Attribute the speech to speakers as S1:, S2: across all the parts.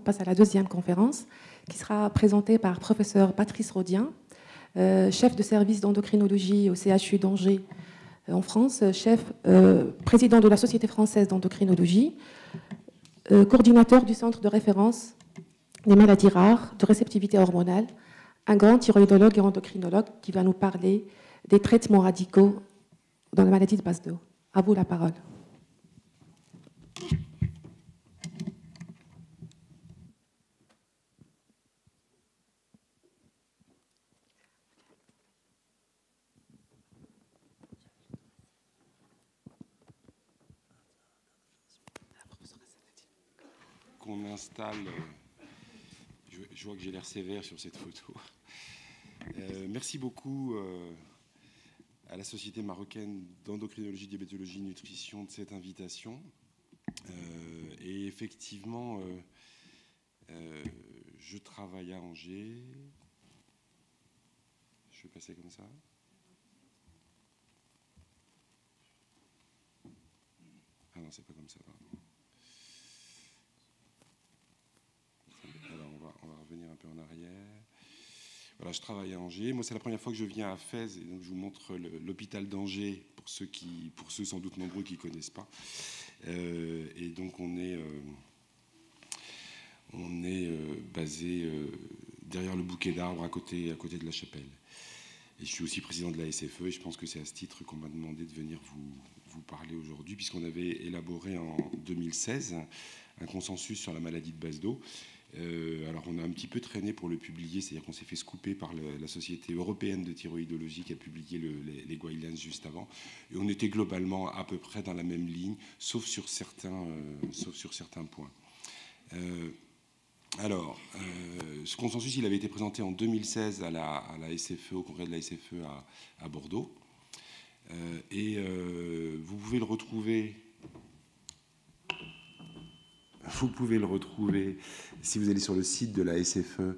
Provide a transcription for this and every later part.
S1: passe à la deuxième conférence, qui sera présentée par professeur Patrice Rodien, chef de service d'endocrinologie au CHU d'Angers en France, président de la Société française d'endocrinologie, coordinateur du centre de référence des maladies rares, de réceptivité hormonale, un grand thyroïdologue et endocrinologue qui va nous parler des traitements radicaux dans la maladie de Basedow. À vous la parole.
S2: Qu'on installe. Je vois que j'ai l'air sévère sur cette photo. Merci beaucoup à la Société marocaine d'endocrinologie, diabétologie, nutrition de cette invitation. Et effectivement, je travaille à Angers. Je vais passer comme ça. Ah non, c'est pas comme ça, pardon. Alors, on va revenir un peu en arrière. Voilà, je travaille à Angers. Moi, c'est la première fois que je viens à Fès, et donc je vous montre l'hôpital d'Angers pour ceux sans doute nombreux qui ne connaissent pas. Et donc, on est basé derrière le bouquet d'arbres à côté de la chapelle. Et je suis aussi président de la SFE, et je pense que c'est à ce titre qu'on m'a demandé de venir vous parler aujourd'hui, puisqu'on avait élaboré en 2016 un consensus sur la maladie de Basedow. Alors on a un petit peu traîné pour le publier, c'est-à-dire qu'on s'est fait scooper par la Société européenne de thyroïdologie qui a publié les guidelines juste avant, et on était globalement à peu près dans la même ligne, sauf sur certains points. Ce consensus, il avait été présenté en 2016 à la SFE, au congrès de la SFE à Bordeaux, et vous pouvez le retrouver. Vous pouvez le retrouver si vous allez sur le site de la SFE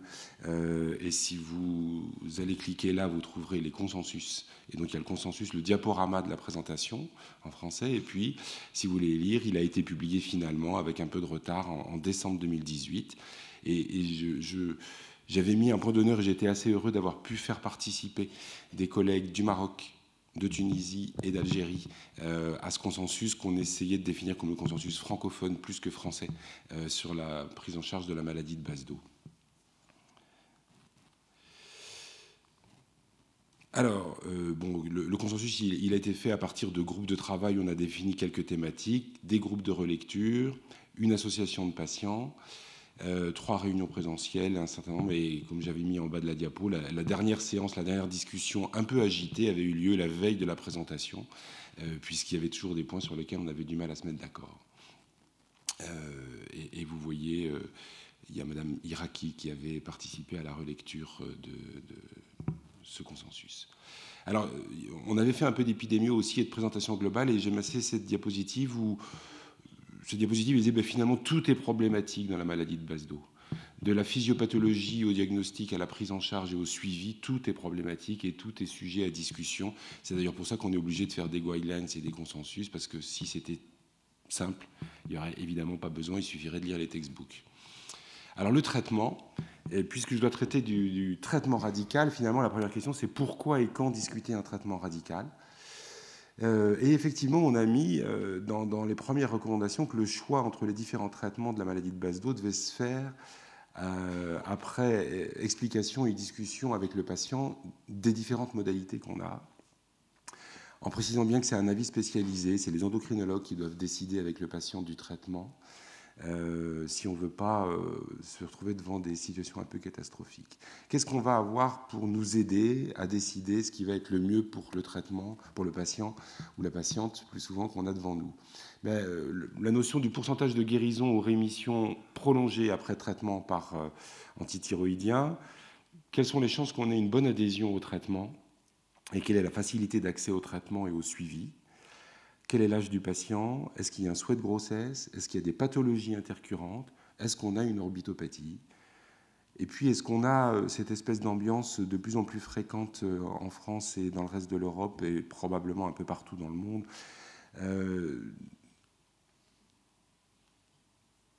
S2: et si vous allez cliquer là, vous trouverez les consensus. Et donc il y a le consensus, le diaporama de la présentation en français. Et puis, si vous voulez lire, il a été publié finalement avec un peu de retard en décembre 2018. Et j'avais mis un point d'honneur et j'étais assez heureux d'avoir pu faire participer des collègues du Maroc, de Tunisie et d'Algérie à ce consensus qu'on essayait de définir comme le consensus francophone plus que français sur la prise en charge de la maladie de Basedow. Alors, le consensus, il a été fait à partir de groupes de travail où on a défini quelques thématiques, des groupes de relecture, une association de patients, 3 réunions présentielles, un certain nombre, et comme j'avais mis en bas de la diapo, la dernière séance, la dernière discussion un peu agitée avait eu lieu la veille de la présentation, puisqu'il y avait toujours des points sur lesquels on avait du mal à se mettre d'accord. Et vous voyez, il y a Madame Iraki qui avait participé à la relecture de ce consensus. Alors, on avait fait un peu d'épidémie aussi et de présentation globale, et j'ai massé cette diapositive où cette diapositive disait finalement tout est problématique dans la maladie de Basedow. De la physiopathologie au diagnostic, à la prise en charge et au suivi, tout est problématique et tout est sujet à discussion. C'est d'ailleurs pour ça qu'on est obligé de faire des guidelines et des consensus, parce que si c'était simple, il n'y aurait évidemment pas besoin, il suffirait de lire les textbooks. Alors le traitement, puisque je dois traiter du traitement radical, finalement la première question c'est pourquoi et quand discuter un traitement radical ? Et effectivement, on a mis dans les premières recommandations que le choix entre les différents traitements de la maladie de Basedow devait se faire après explication et discussion avec le patient des différentes modalités qu'on a, en précisant bien que c'est un avis spécialisé, c'est les endocrinologues qui doivent décider avec le patient du traitement, si on ne veut pas se retrouver devant des situations un peu catastrophiques. Qu'est-ce qu'on va avoir pour nous aider à décider ce qui va être le mieux pour le traitement, pour le patient ou la patiente, plus souvent qu'on a devant nous ? La notion du pourcentage de guérison ou rémission prolongée après traitement par antithyroïdien, quelles sont les chances qu'on ait une bonne adhésion au traitement et quelle est la facilité d'accès au traitement et au suivi ? Quel est l'âge du patient ? Est-ce qu'il y a un souhait de grossesse ? Est-ce qu'il y a des pathologies intercurrentes ? Est-ce qu'on a une orbitopathie ? Et puis, est-ce qu'on a cette espèce d'ambiance de plus en plus fréquente en France et dans le reste de l'Europe et probablement un peu partout dans le monde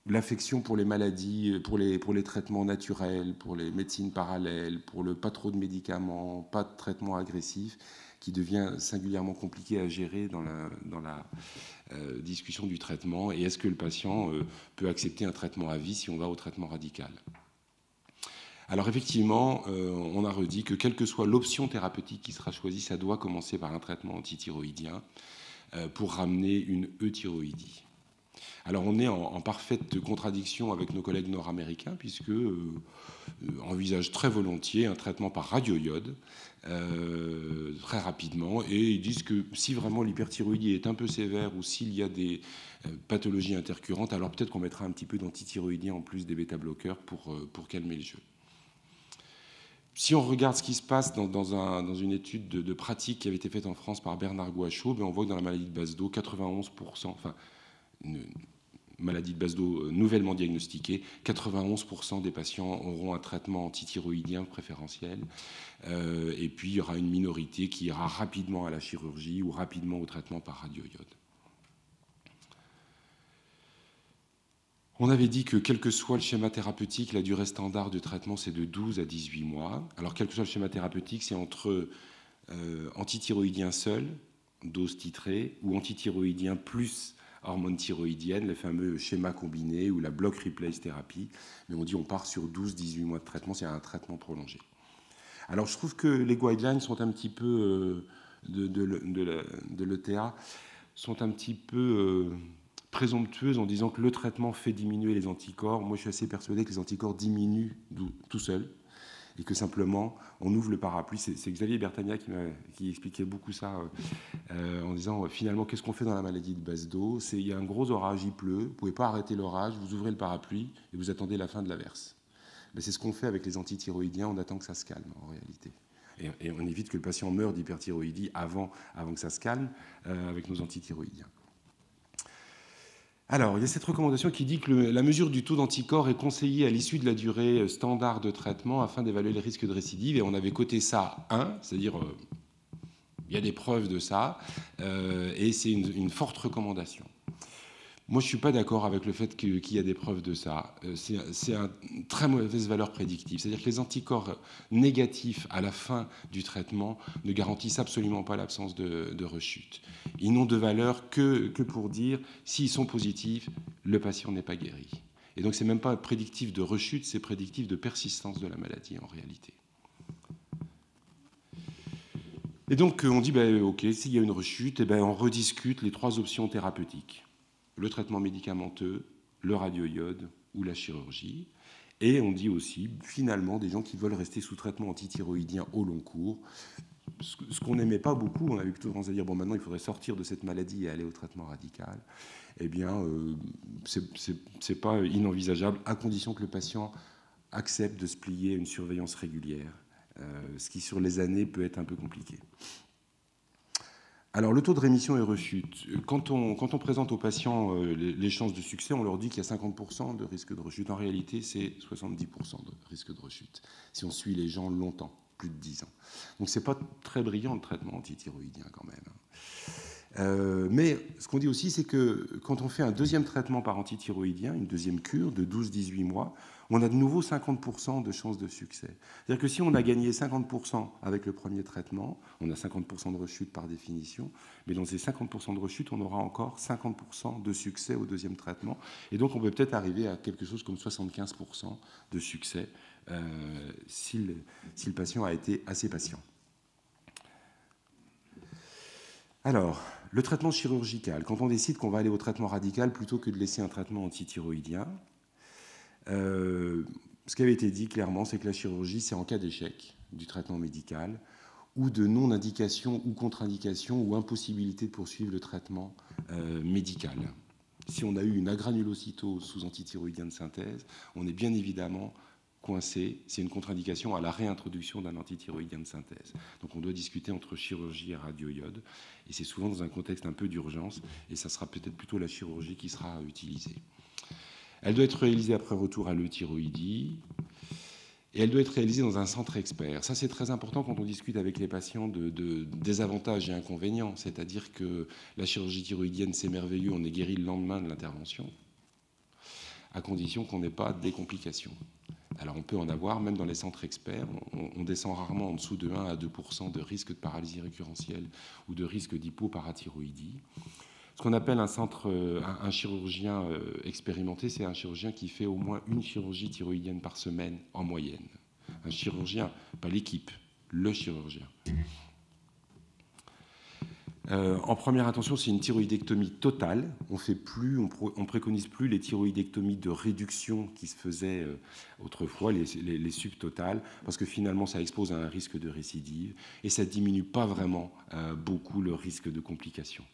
S2: l'affection pour les maladies, pour les traitements naturels, pour les médecines parallèles, pour le pas trop de médicaments, pas de traitement agressif, qui devient singulièrement compliqué à gérer dans la discussion du traitement. Et est-ce que le patient peut accepter un traitement à vie si on va au traitement radical? Alors effectivement, on a redit que quelle que soit l'option thérapeutique qui sera choisie, ça doit commencer par un traitement antithyroïdien pour ramener une euthyroïdie. Alors on est en parfaite contradiction avec nos collègues nord-américains, puisque envisagent très volontiers un traitement par radioïode très rapidement, et ils disent que si vraiment l'hyperthyroïdie est un peu sévère ou s'il y a des pathologies intercurrentes, alors peut-être qu'on mettra un petit peu d'antithyroïdien en plus des bêta-bloqueurs pour calmer le jeu. Si on regarde ce qui se passe dans une étude de pratique qui avait été faite en France par Bernard Gouachaud, on voit que dans la maladie de Basedow, 91%, enfin, une maladie de Basedow nouvellement diagnostiquée, 91% des patients auront un traitement antithyroïdien préférentiel. Et puis, il y aura une minorité qui ira rapidement à la chirurgie ou rapidement au traitement par radioïode. On avait dit que quel que soit le schéma thérapeutique, la durée standard de traitement, c'est de 12 à 18 mois. Alors, quel que soit le schéma thérapeutique, c'est entre antithyroïdien seul, dose titrée, ou antithyroïdien plus hormone thyroïdienne, le fameux schéma combiné ou la block replace thérapie. Mais on dit on part sur 12-18 mois de traitement, c'est un traitement prolongé. Alors, je trouve que les guidelines sont un petit peu de l'ETA sont un petit peu présomptueuses en disant que le traitement fait diminuer les anticorps. Moi, je suis assez persuadé que les anticorps diminuent tout seuls et que simplement, on ouvre le parapluie. C'est Xavier Bertagna qui expliquait beaucoup ça en disant, finalement, qu'est-ce qu'on fait dans la maladie de Basedow? Il y a un gros orage, il pleut, vous ne pouvez pas arrêter l'orage, vous ouvrez le parapluie et vous attendez la fin de l'averse. C'est ce qu'on fait avec les antithyroïdiens, on attend que ça se calme, en réalité. Et on évite que le patient meure d'hyperthyroïdie avant que ça se calme avec nos antithyroïdiens. Alors, il y a cette recommandation qui dit que la mesure du taux d'anticorps est conseillée à l'issue de la durée standard de traitement afin d'évaluer les risques de récidive. Et on avait coté ça 1, c'est-à-dire il y a des preuves de ça, et c'est une forte recommandation. Moi, je ne suis pas d'accord avec le fait qu'il y a des preuves de ça. C'est une très mauvaise valeur prédictive. C'est-à-dire que les anticorps négatifs à la fin du traitement ne garantissent absolument pas l'absence de rechute. Ils n'ont de valeur que pour dire, s'ils sont positifs, le patient n'est pas guéri. Et donc, ce n'est même pas prédictif de rechute, c'est prédictif de persistance de la maladie en réalité. Et donc, on dit, OK, s'il y a une rechute, on rediscute les 3 options thérapeutiques. Le traitement médicamenteux, le radioïode ou la chirurgie. Et on dit aussi, finalement, des gens qui veulent rester sous traitement antithyroïdien au long cours. Ce qu'on n'aimait pas beaucoup, on avait plutôt tendance à dire, bon, maintenant, il faudrait sortir de cette maladie et aller au traitement radical. Eh bien, c'est pas inenvisageable, à condition que le patient accepte de se plier à une surveillance régulière, ce qui, sur les années, peut être un peu compliqué. Alors, le taux de rémission et rechute. Quand on présente aux patients les chances de succès, on leur dit qu'il y a 50% de risque de rechute. En réalité, c'est 70% de risque de rechute, si on suit les gens longtemps, plus de 10 ans. Donc, ce n'est pas très brillant, le traitement antithyroïdien, quand même. Mais ce qu'on dit aussi, c'est que quand on fait un deuxième traitement par antithyroïdien, une deuxième cure de 12-18 mois, on a de nouveau 50% de chances de succès. C'est-à-dire que si on a gagné 50% avec le premier traitement, on a 50% de rechute par définition, mais dans ces 50% de rechute, on aura encore 50% de succès au deuxième traitement. Et donc, on peut peut-être arriver à quelque chose comme 75% de succès si le patient a été assez patient. Alors, le traitement chirurgical, quand on décide qu'on va aller au traitement radical plutôt que de laisser un traitement antithyroïdien, ce qui avait été dit clairement, c'est que la chirurgie, c'est en cas d'échec du traitement médical ou de non-indication ou contre-indication ou impossibilité de poursuivre le traitement médical. Si on a eu une agranulocytose sous antithyroïdien de synthèse, on est bien évidemment coincé, c'est une contre-indication à la réintroduction d'un antithyroïdien de synthèse. Donc on doit discuter entre chirurgie et radioïode, et c'est souvent dans un contexte un peu d'urgence, et ça sera peut-être plutôt la chirurgie qui sera utilisée. Elle doit être réalisée après retour à l'euthyroïdie, et elle doit être réalisée dans un centre expert. Ça, c'est très important quand on discute avec les patients des avantages et inconvénients, c'est-à-dire que la chirurgie thyroïdienne, c'est merveilleux, on est guéri le lendemain de l'intervention. à condition qu'on n'ait pas des complications. Alors on peut en avoir, même dans les centres experts, on descend rarement en dessous de 1 à 2% de risque de paralysie récurrentielle ou de risque d'hypoparathyroïdie. Ce qu'on appelle un chirurgien expérimenté, c'est un chirurgien qui fait au moins une chirurgie thyroïdienne par semaine en moyenne. Un chirurgien, pas l'équipe, le chirurgien. En première intention, c'est une thyroïdectomie totale. On préconise plus les thyroïdectomies de réduction qui se faisaient autrefois, les subtotales, parce que finalement, ça expose à un risque de récidive et ça ne diminue pas vraiment beaucoup le risque de complications.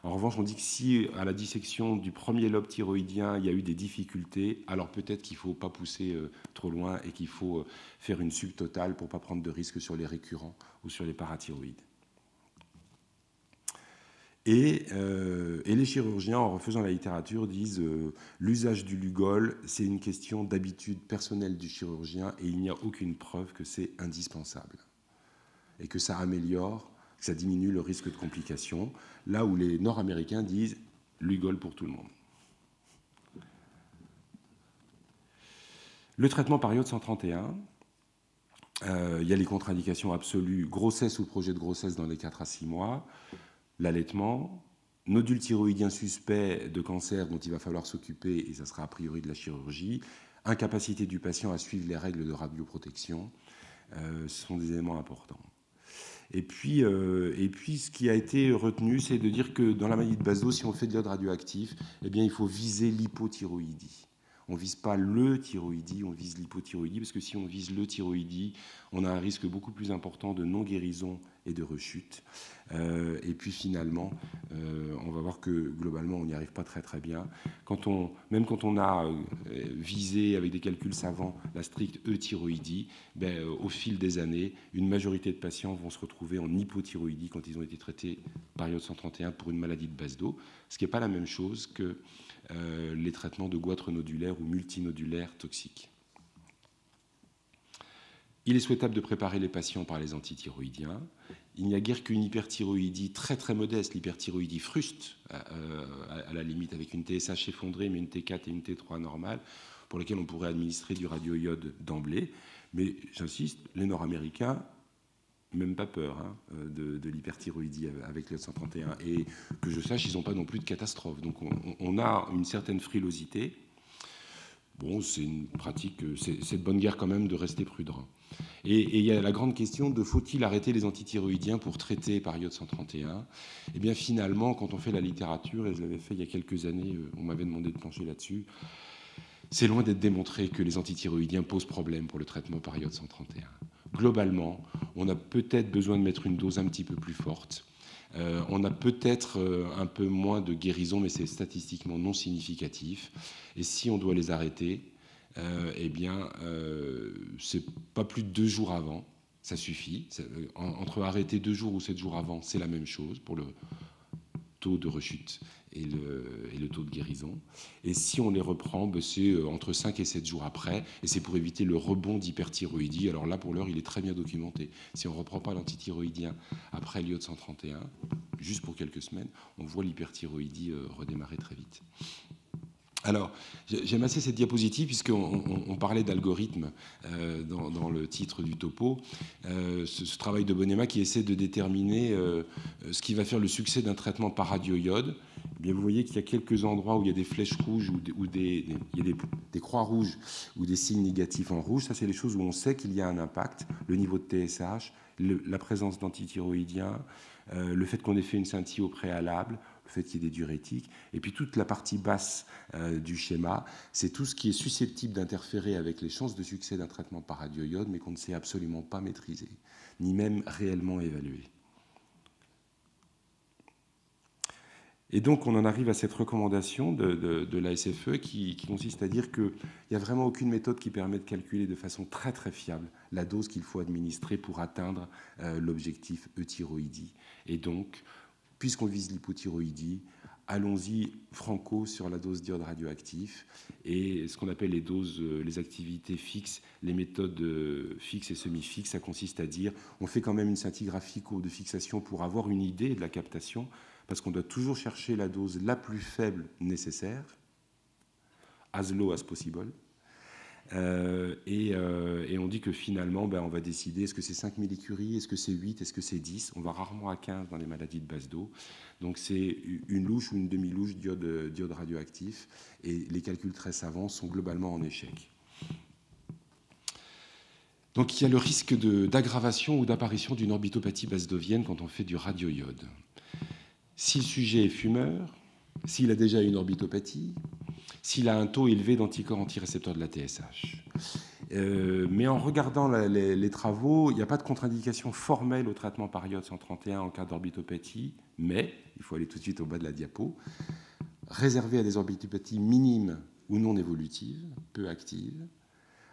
S2: En revanche, on dit que si à la dissection du premier lobe thyroïdien, il y a eu des difficultés, alors peut-être qu'il ne faut pas pousser trop loin et qu'il faut faire une subtotale pour ne pas prendre de risques sur les récurrents ou sur les parathyroïdes. Et les chirurgiens, en refaisant la littérature, disent l'usage du Lugol, c'est une question d'habitude personnelle du chirurgien et il n'y a aucune preuve que c'est indispensable et que ça améliore, que ça diminue le risque de complications, là où les Nord-Américains disent Lugol pour tout le monde. Le traitement par iode 131, il y a les contre-indications absolues, grossesse ou projet de grossesse dans les 4 à 6 mois, l'allaitement, nodule thyroïdien suspect de cancer dont il va falloir s'occuper, et ça sera a priori de la chirurgie, incapacité du patient à suivre les règles de radioprotection, ce sont des éléments importants. Et puis, ce qui a été retenu, c'est de dire que dans la maladie de Basedow, si on fait de l'iode radioactif, eh bien, il faut viser l'hypothyroïdie. On ne vise pas le thyroïdie, on vise l'hypothyroïdie, parce que si on vise le thyroïdie, on a un risque beaucoup plus important de non-guérison et de rechute. Et puis finalement, on va voir que globalement, on n'y arrive pas très très bien. Même quand on a visé avec des calculs savants la stricte euthyroïdie, au fil des années, une majorité de patients vont se retrouver en hypothyroïdie quand ils ont été traités par iode 131 pour une maladie de Basedow, ce qui n'est pas la même chose que les traitements de goitre nodulaire ou multinodulaire toxiques. Il est souhaitable de préparer les patients par les antithyroïdiens. Il n'y a guère qu'une hyperthyroïdie très très modeste, l'hyperthyroïdie fruste, à la limite avec une TSH effondrée, mais une T4 et une T3 normale, pour lesquelles on pourrait administrer du radioïode d'emblée. Mais j'insiste, les Nord-Américains, même pas peur de l'hyperthyroïdie avec l'iode 131. Et que je sache, ils n'ont pas non plus de catastrophe. Donc on a une certaine frilosité. Bon, c'est une pratique, c'est de bonne guerre quand même de rester prudent. Et il y a la grande question de faut-il arrêter les antithyroïdiens pour traiter par iode 131 ? Eh bien finalement, quand on fait la littérature, et je l'avais fait il y a quelques années, on m'avait demandé de plancher là-dessus, c'est loin d'être démontré que les antithyroïdiens posent problème pour le traitement par iode 131. Globalement, on a peut-être besoin de mettre une dose un petit peu plus forte. On a peut-être un peu moins de guérison, mais c'est statistiquement non significatif. Et si on doit les arrêter, c'est pas plus de 2 jours avant, ça suffit. Entre arrêter 2 jours ou 7 jours avant, c'est la même chose pour le taux de rechute et le taux de guérison. Et si on les reprend, c'est entre 5 et 7 jours après, et c'est pour éviter le rebond d'hyperthyroïdie. Alors là, pour l'heure, il est très bien documenté. Si on ne reprend pas l'antithyroïdien après l'iode 131, juste pour quelques semaines, on voit l'hyperthyroïdie redémarrer très vite. Alors, j'aime assez cette diapositive puisqu'on parlait d'algorithme dans le titre du topo. Ce travail de Bonnema qui essaie de déterminer ce qui va faire le succès d'un traitement par radioïode. Eh bien, vous voyez qu'il y a quelques endroits où il y a des flèches rouges ou il y a des croix rouges ou des signes négatifs en rouge. Ça, c'est les choses où on sait qu'il y a un impact. Le niveau de TSH, la présence d'antithyroïdiens, le fait qu'on ait fait une scintille au préalable, le fait qu'il y ait des diurétiques, et puis toute la partie basse du schéma, c'est tout ce qui est susceptible d'interférer avec les chances de succès d'un traitement par radioïode, mais qu'on ne sait absolument pas maîtriser, ni même réellement évaluer. Et donc on en arrive à cette recommandation de la SFE qui consiste à dire qu'il n'y a vraiment aucune méthode qui permet de calculer de façon très très fiable la dose qu'il faut administrer pour atteindre l'objectif euthyroïdie. Et donc, puisqu'on vise l'hypothyroïdie, allons-y franco sur la dose d'iode radioactif et ce qu'on appelle les doses, les activités fixes, les méthodes fixes et semi-fixes. Ça consiste à dire on fait quand même une scintigraphie courbe de fixation pour avoir une idée de la captation, parce qu'on doit toujours chercher la dose la plus faible nécessaire as low as possible. Et on dit que finalement, on va décider, est-ce que c'est 5 millicuries, est-ce que c'est 8, est-ce que c'est 10 ? On va rarement à 15 dans les maladies de base d'eau. Donc c'est une louche ou une demi-louche d'iode radioactif. Et les calculs très savants sont globalement en échec. Donc il y a le risque d'aggravation ou d'apparition d'une orbitopathie basedovienne quand on fait du radioiode. Si le sujet est fumeur, s'il a déjà une orbitopathie, s'il a un taux élevé d'anticorps antirécepteurs de la TSH. Mais en regardant les travaux, il n'y a pas de contre-indication formelle au traitement par iode 131 en cas d'orbitopathie, mais, il faut aller tout de suite au bas de la diapo, réservé à des orbitopathies minimes ou non évolutives, peu actives,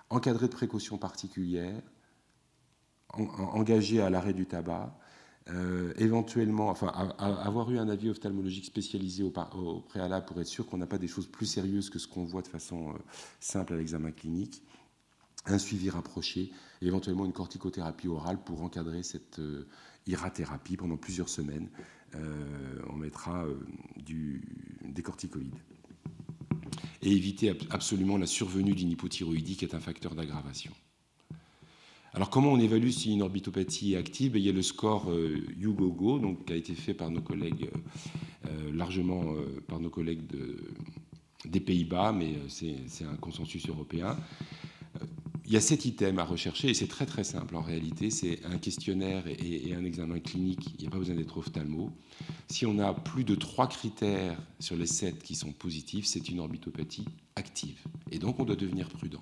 S2: encadré de précautions particulières, engagé à l'arrêt du tabac, éventuellement, avoir eu un avis ophtalmologique spécialisé au préalable pour être sûr qu'on n'a pas des choses plus sérieuses que ce qu'on voit de façon simple à l'examen clinique, un suivi rapproché, et éventuellement une corticothérapie orale pour encadrer cette irathérapie pendant plusieurs semaines. On mettra des corticoïdes. Et éviter absolument la survenue d'une hypothyroïdie qui est un facteur d'aggravation. Alors comment on évalue si une orbitopathie est active ? Il y a le score UGOGO, donc, qui a été fait par nos collègues, largement par nos collègues des Pays-Bas, mais c'est un consensus européen. Il y a 7 items à rechercher et c'est très très simple en réalité. C'est un questionnaire et un examen clinique. Il n'y a pas besoin d'être ophtalmo. Si on a plus de 3 critères sur les 7 qui sont positifs, c'est une orbitopathie active. Et donc on doit devenir prudent.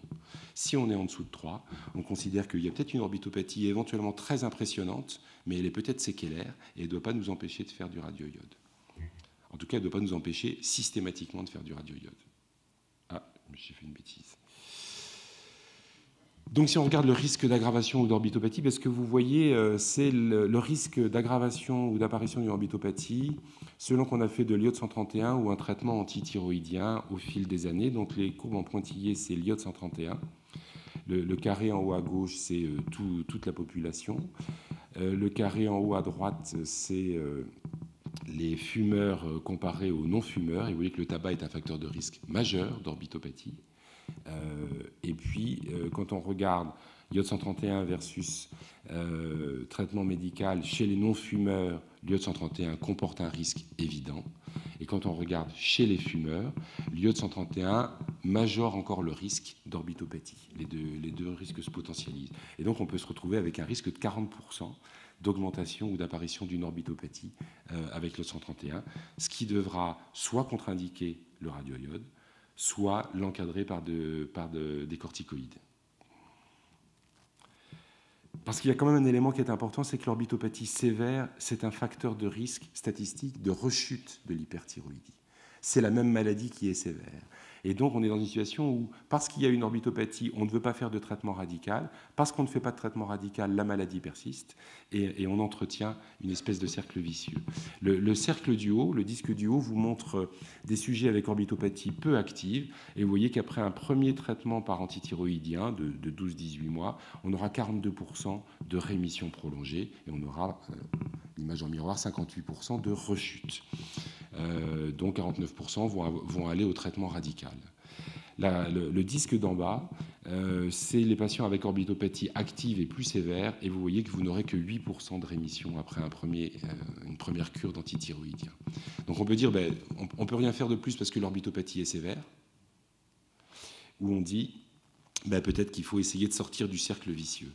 S2: Si on est en dessous de 3, on considère qu'il y a peut-être une orbitopathie éventuellement très impressionnante, mais elle est peut-être séquelaire et elle ne doit pas nous empêcher de faire du radioiode. En tout cas, elle ne doit pas nous empêcher systématiquement de faire du radioiode. Ah, j'ai fait une bêtise. Donc si on regarde le risque d'aggravation ou d'orbitopathie, ce que vous voyez, c'est le risque d'aggravation ou d'apparition d'une orbitopathie selon qu'on a fait de l'iode 131 ou un traitement antithyroïdien au fil des années. Donc les courbes en pointillé, c'est l'iode 131. Le carré en haut à gauche, c'est toute la population. Le carré en haut à droite, c'est les fumeurs comparés aux non-fumeurs. Et vous voyez que le tabac est un facteur de risque majeur d'orbitopathie. Et puis, quand on regarde l'iode 131 versus traitement médical chez les non-fumeurs, l'iode 131 comporte un risque évident. Et quand on regarde chez les fumeurs, l'iode 131 majore encore le risque d'orbitopathie. Les deux risques se potentialisent. Et donc, on peut se retrouver avec un risque de 40% d'augmentation ou d'apparition d'une orbitopathie avec l'iode 131, ce qui devra soit contre-indiquer le radioiode, soit l'encadrer par des corticoïdes. Parce qu'il y a quand même un élément qui est important, c'est que l'orbitopathie sévère, c'est un facteur de risque statistique de rechute de l'hyperthyroïdie. C'est la même maladie qui est sévère. Et donc, on est dans une situation où, parce qu'il y a une orbitopathie, on ne veut pas faire de traitement radical. Parce qu'on ne fait pas de traitement radical, la maladie persiste et on entretient une espèce de cercle vicieux. Le cercle du haut, le disque du haut, vous montre des sujets avec orbitopathie peu active. Et vous voyez qu'après un premier traitement par antithyroïdien de 12-18 mois, on aura 42% de rémission prolongée et on aura, l'image en miroir, 58% de rechute. Dont 49% vont aller au traitement radical. Le disque d'en bas, c'est les patients avec orbitopathie active et plus sévère, et vous voyez que vous n'aurez que 8% de rémission après une première cure d'antithyroïdien. Donc on peut dire, on ne peut rien faire de plus parce que l'orbitopathie est sévère, ou on dit, peut-être qu'il faut essayer de sortir du cercle vicieux.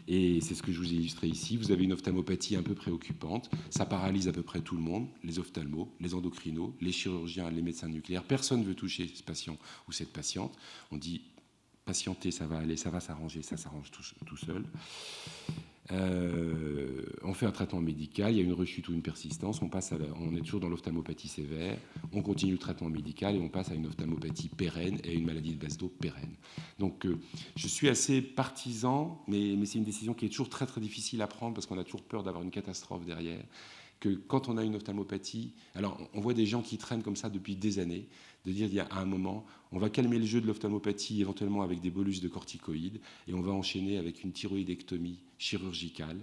S2: Et c'est ce que je vous ai illustré ici. Vous avez une ophtalmopathie un peu préoccupante. Ça paralyse à peu près tout le monde, les ophtalmos, les endocrinos, les chirurgiens, les médecins nucléaires. Personne ne veut toucher ce patient ou cette patiente. On dit, patienter, ça va aller, ça va s'arranger, ça s'arrange tout seul. On fait un traitement médical, il y a une rechute ou une persistance, on est toujours dans l'ophtalmopathie sévère, on continue le traitement médical et on passe à une ophtalmopathie pérenne et une maladie de base d'eau pérenne. Donc je suis assez partisan, mais c'est une décision qui est toujours très très difficile à prendre parce qu'on a toujours peur d'avoir une catastrophe derrière. Que quand on a une ophtalmopathie, alors on voit des gens qui traînent comme ça depuis des années, de dire il y a un moment, on va calmer le jeu de l'ophtalmopathie éventuellement avec des bolus de corticoïdes et on va enchaîner avec une thyroïdectomie chirurgicale.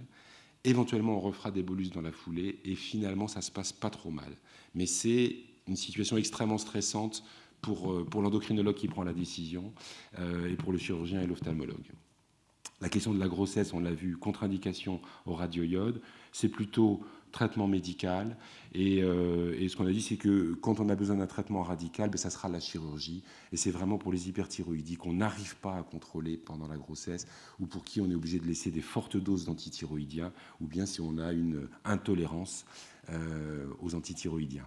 S2: Éventuellement, on refera des bolus dans la foulée et finalement, ça se passe pas trop mal. Mais c'est une situation extrêmement stressante pour l'endocrinologue qui prend la décision et pour le chirurgien et l'ophtalmologue. La question de la grossesse, on l'a vu, contre-indication au radioïode, c'est plutôt traitement médical. Et ce qu'on a dit, c'est que quand on a besoin d'un traitement radical, ça sera la chirurgie. Et c'est vraiment pour les hyperthyroïdies qu'on n'arrive pas à contrôler pendant la grossesse, ou pour qui on est obligé de laisser des fortes doses d'antithyroïdiens, ou bien si on a une intolérance aux antithyroïdiens.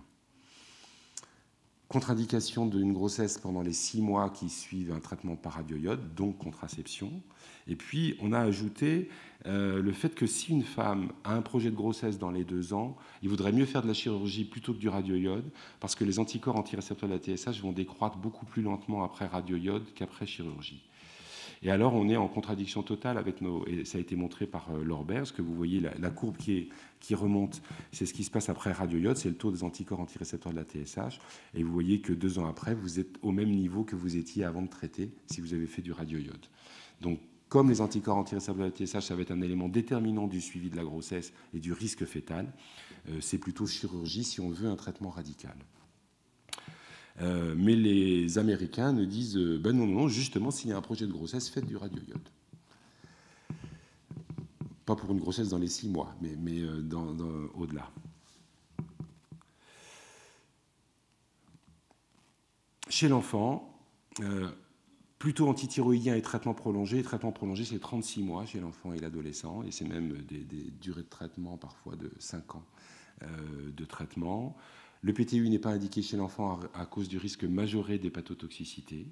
S2: Contre-indication d'une grossesse pendant les 6 mois qui suivent un traitement par radioïode, donc contraception. Et puis, on a ajouté le fait que si une femme a un projet de grossesse dans les 2 ans, il vaudrait mieux faire de la chirurgie plutôt que du radioïode, parce que les anticorps antirécepteurs de la TSH vont décroître beaucoup plus lentement après radioïode qu'après chirurgie. Et alors, on est en contradiction totale avec et ça a été montré par Lorbert, ce que vous voyez, la courbe qui remonte, c'est ce qui se passe après radioïode, c'est le taux des anticorps antirécepteurs de la TSH, et vous voyez que 2 ans après, vous êtes au même niveau que vous étiez avant de traiter, si vous avez fait du radioïode. Donc, comme les anticorps antirécepteurs de la TSH, ça va être un élément déterminant du suivi de la grossesse et du risque fœtal, c'est plutôt chirurgie si on veut un traitement radical. Mais les Américains nous disent non, justement, s'il y a un projet de grossesse, faites du radioïode. Pas pour une grossesse dans les 6 mois, mais au-delà. Chez l'enfant, plutôt antithyroïdien et traitement prolongé. Et traitement prolongé, c'est 36 mois chez l'enfant et l'adolescent, et c'est même des durées de traitement parfois de 5 ans de traitement. Le PTU n'est pas indiqué chez l'enfant à cause du risque majoré d'hépatotoxicité.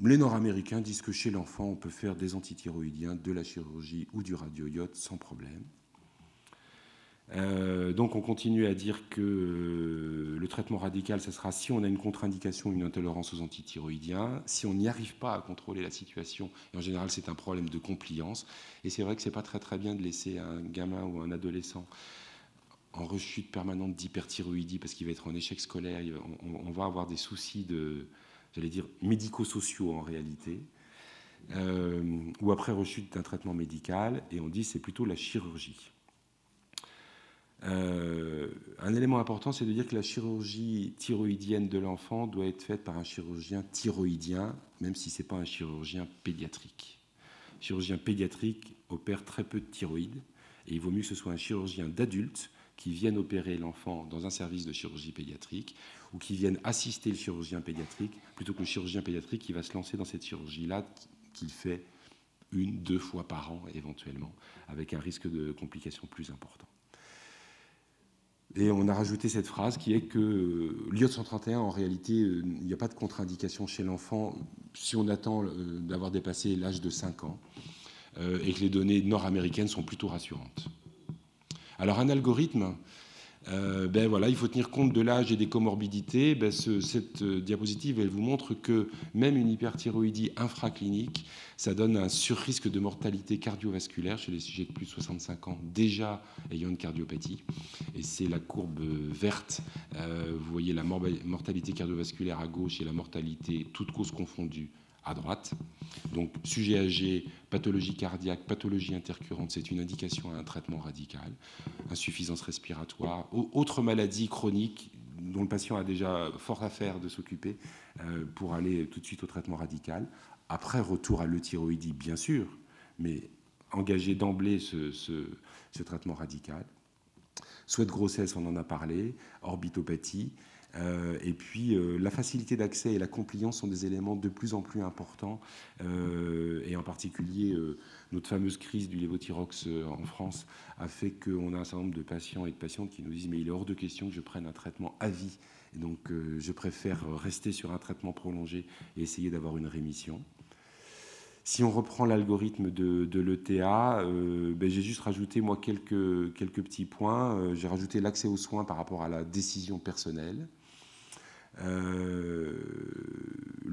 S2: Les Nord-Américains disent que chez l'enfant, on peut faire des antithyroïdiens, de la chirurgie ou du radioïode sans problème. Donc on continue à dire que le traitement radical, ce sera si on a une contre-indication, une intolérance aux antithyroïdiens, si on n'y arrive pas à contrôler la situation, et en général c'est un problème de compliance, et c'est vrai que c'est pas très bien de laisser un gamin ou un adolescent en rechute permanente d'hyperthyroïdie parce qu'il va être en échec scolaire, on va avoir des soucis médico-sociaux en réalité, ou après rechute d'un traitement médical, et on dit c'est plutôt la chirurgie. Un élément important, c'est de dire que la chirurgie thyroïdienne de l'enfant doit être faite par un chirurgien thyroïdien, même si ce n'est pas un chirurgien pédiatrique. Le chirurgien pédiatrique opère très peu de thyroïde, et il vaut mieux que ce soit un chirurgien d'adulte qui vienne opérer l'enfant dans un service de chirurgie pédiatrique, ou qui vienne assister le chirurgien pédiatrique, plutôt que le chirurgien pédiatrique qui va se lancer dans cette chirurgie-là, qu'il fait 1-2 fois par an éventuellement, avec un risque de complications plus important. Et on a rajouté cette phrase qui est que l'iode 131, en réalité, il n'y a pas de contre-indication chez l'enfant si on attend d'avoir dépassé l'âge de 5 ans, et que les données nord-américaines sont plutôt rassurantes. Alors un algorithme, il faut tenir compte de l'âge et des comorbidités. Cette diapositive, elle vous montre que même une hyperthyroïdie infraclinique, ça donne un surrisque de mortalité cardiovasculaire chez les sujets de plus de 65 ans déjà ayant une cardiopathie. Et c'est la courbe verte. Vous voyez la mortalité cardiovasculaire à gauche et la mortalité toute cause confondue à droite. Donc, sujet âgé, pathologie cardiaque, pathologie intercurrente, c'est une indication à un traitement radical. Insuffisance respiratoire, autre maladie chronique dont le patient a déjà fort à faire de s'occuper pour aller tout de suite au traitement radical. Après, retour à l'euthyroïdie, bien sûr, mais engager d'emblée ce traitement radical. Souhait de grossesse, on en a parlé, orbitopathie. Et puis la facilité d'accès et la compliance sont des éléments de plus en plus importants, et en particulier notre fameuse crise du lévothyrox en France a fait qu'on a un certain nombre de patients et de patientes qui nous disent mais il est hors de question que je prenne un traitement à vie, et donc je préfère rester sur un traitement prolongé et essayer d'avoir une rémission. Si on reprend l'algorithme de l'ETA, j'ai juste rajouté moi quelques petits points. J'ai rajouté l'accès aux soins par rapport à la décision personnelle. Le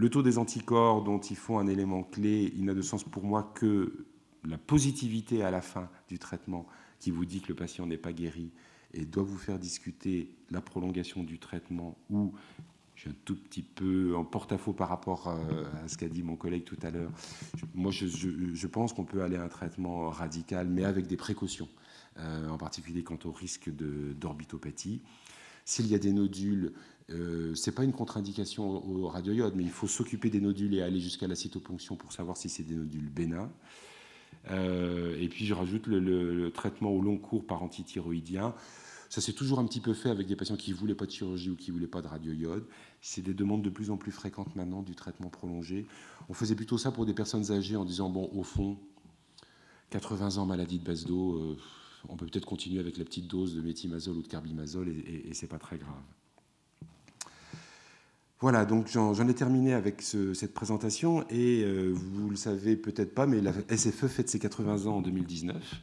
S2: taux des anticorps dont ils font un élément clé, il n'a de sens pour moi que la positivité à la fin du traitement qui vous dit que le patient n'est pas guéri et doit vous faire discuter la prolongation du traitement, ou je suis un tout petit peu en porte-à-faux par rapport à ce qu'a dit mon collègue tout à l'heure. Moi, je pense qu'on peut aller à un traitement radical, mais avec des précautions, en particulier quant au risque d'orbitopathie. S'il y a des nodules, ce n'est pas une contre-indication au radioïode, mais il faut s'occuper des nodules et aller jusqu'à la cytoponction pour savoir si c'est des nodules bénins. Et puis je rajoute le traitement au long cours par antithyroïdien. Ça s'est toujours un petit peu fait avec des patients qui ne voulaient pas de chirurgie ou qui ne voulaient pas de radioïode. C'est des demandes de plus en plus fréquentes maintenant du traitement prolongé. On faisait plutôt ça pour des personnes âgées en disant, bon, au fond, 80 ans, maladie de baisse d'eau, on peut peut-être continuer avec la petite dose de méthimazole ou de carbimazole et ce n'est pas très grave. Voilà, donc j'en ai terminé avec cette présentation et vous le savez peut-être pas, mais la SFE fête ses 80 ans en 2019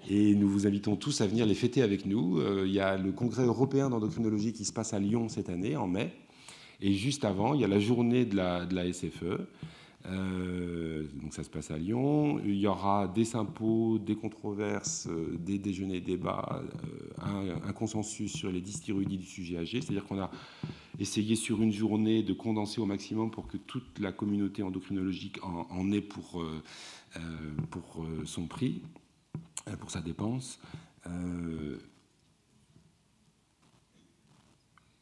S2: et nous vous invitons tous à venir les fêter avec nous. Il y a le congrès européen d'endocrinologie qui se passe à Lyon cette année, en mai, et juste avant, il y a la journée de la SFE. Donc ça se passe à Lyon. Il y aura des sympos, des controverses, des déjeuners, débats, un consensus sur les dysthyroïdies du sujet âgé. C'est-à-dire qu'on a essayé sur une journée de condenser au maximum pour que toute la communauté endocrinologique en ait pour son prix, pour sa dépense.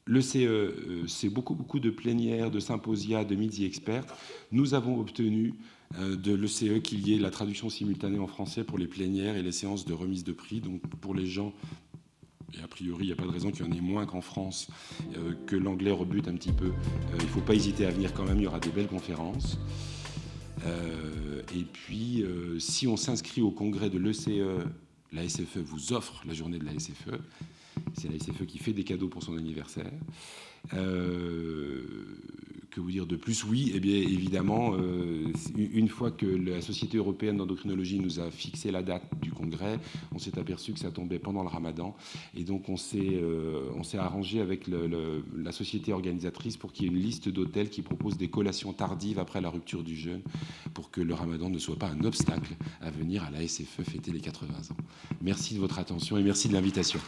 S2: Le CE, c'est beaucoup de plénières, de symposia, de midi experts. Nous avons obtenu de l'ECE qu'il y ait la traduction simultanée en français pour les plénières et les séances de remise de prix. Donc pour les gens, et a priori il n'y a pas de raison qu'il y en ait moins qu'en France, que l'anglais rebute un petit peu, il ne faut pas hésiter à venir quand même, il y aura des belles conférences. Et puis si on s'inscrit au congrès de l'ECE, la SFE vous offre la journée de la SFE. C'est la SFE qui fait des cadeaux pour son anniversaire. Que vous dire de plus? Oui, eh bien, évidemment, une fois que la Société européenne d'endocrinologie nous a fixé la date du congrès, on s'est aperçu que ça tombait pendant le ramadan. Et donc, on s'est arrangé avec la société organisatrice pour qu'il y ait une liste d'hôtels qui proposent des collations tardives après la rupture du jeûne, pour que le ramadan ne soit pas un obstacle à venir à la SFE fêter les 80 ans. Merci de votre attention et merci de l'invitation.